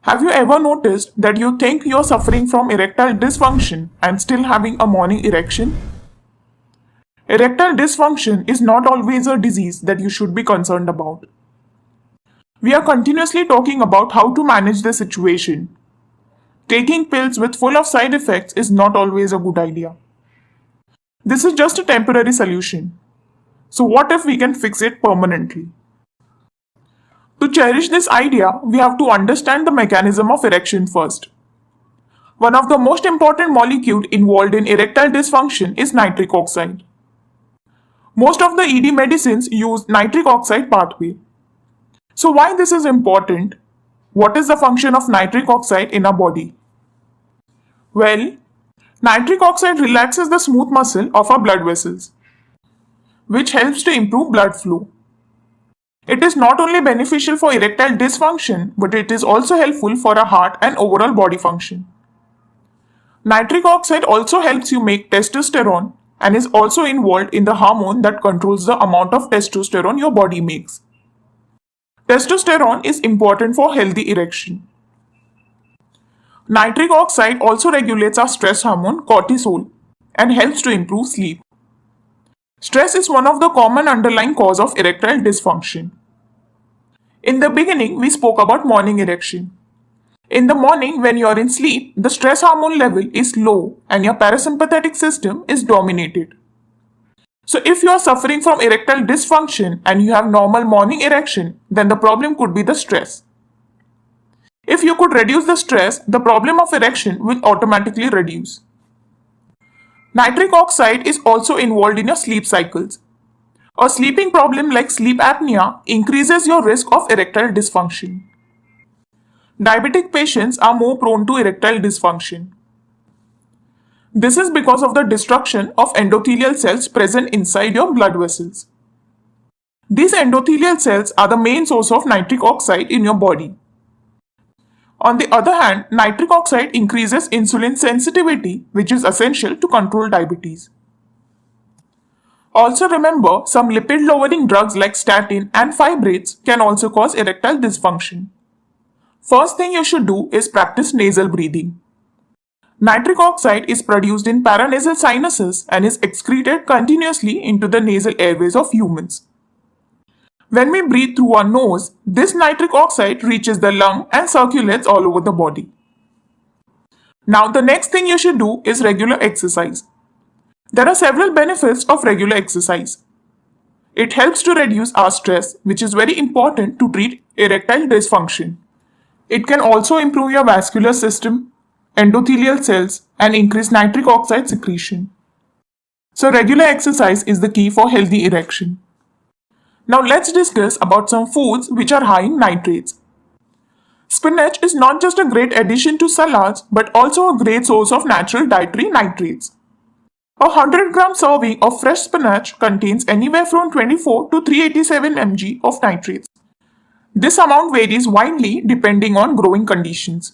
Have you ever noticed that you think you're suffering from erectile dysfunction and still having a morning erection? Erectile dysfunction is not always a disease that you should be concerned about. We are continuously talking about how to manage the situation. Taking pills with full of side effects is not always a good idea. This is just a temporary solution. So what if we can fix it permanently? To cherish this idea, we have to understand the mechanism of erection first. One of the most important molecules involved in erectile dysfunction is nitric oxide. Most of the ED medicines use nitric oxide pathway. So why this is important? What is the function of nitric oxide in our body? Well, nitric oxide relaxes the smooth muscle of our blood vessels, which helps to improve blood flow. It is not only beneficial for erectile dysfunction, but it is also helpful for our heart and overall body function. Nitric oxide also helps you make testosterone and is also involved in the hormone that controls the amount of testosterone your body makes. Testosterone is important for healthy erection. Nitric oxide also regulates our stress hormone cortisol and helps to improve sleep. Stress is one of the common underlying cause of erectile dysfunction. In the beginning, we spoke about morning erection. In the morning, when you are in sleep, the stress hormone level is low and your parasympathetic system is dominated. So if you are suffering from erectile dysfunction and you have normal morning erection, then the problem could be the stress. If you could reduce the stress, the problem of erection will automatically reduce. Nitric oxide is also involved in your sleep cycles. A sleeping problem like sleep apnea increases your risk of erectile dysfunction. Diabetic patients are more prone to erectile dysfunction. This is because of the destruction of endothelial cells present inside your blood vessels. These endothelial cells are the main source of nitric oxide in your body. On the other hand, nitric oxide increases insulin sensitivity, which is essential to control diabetes. Also remember, some lipid-lowering drugs like statin and fibrates can also cause erectile dysfunction. First thing you should do is practice nasal breathing. Nitric oxide is produced in paranasal sinuses and is excreted continuously into the nasal airways of humans. When we breathe through our nose, this nitric oxide reaches the lung and circulates all over the body. Now the next thing you should do is regular exercise. There are several benefits of regular exercise. It helps to reduce our stress, which is very important to treat erectile dysfunction. It can also improve your vascular system, endothelial cells, and increase nitric oxide secretion. So regular exercise is the key for healthy erection. Now let's discuss about some foods which are high in nitrates. Spinach is not just a great addition to salads, but also a great source of natural dietary nitrates. A 100-gram serving of fresh spinach contains anywhere from 24 to 387 mg of nitrates. This amount varies widely depending on growing conditions.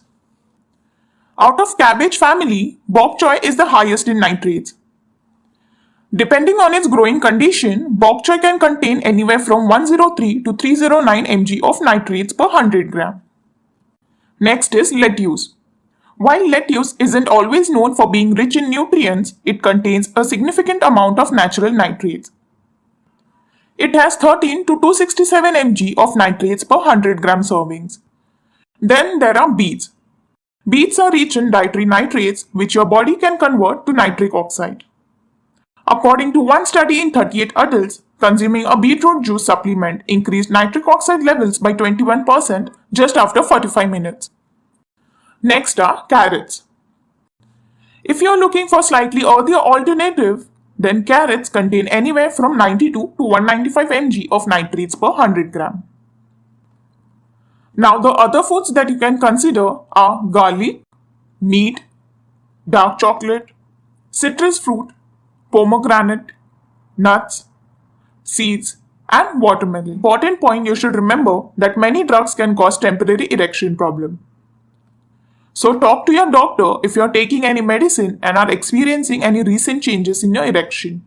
Out of cabbage family, bok choy is the highest in nitrates. Depending on its growing condition, bok choy can contain anywhere from 103 to 309 mg of nitrates per 100 gram. Next is lettuce. While lettuce isn't always known for being rich in nutrients, it contains a significant amount of natural nitrates. It has 13 to 267 mg of nitrates per 100 gram servings. Then there are beets. Beets are rich in dietary nitrates, which your body can convert to nitric oxide. According to one study in 38 adults, consuming a beetroot juice supplement increased nitric oxide levels by 21% just after 45 minutes. Next are carrots. If you are looking for slightly earthier alternative, then carrots contain anywhere from 92 to 195 mg of nitrates per 100 gram. Now the other foods that you can consider are garlic, meat, dark chocolate, citrus fruit, pomegranate, nuts, seeds, and watermelon. Important point you should remember that many drugs can cause temporary erection problem. So talk to your doctor if you are taking any medicine and are experiencing any recent changes in your erection.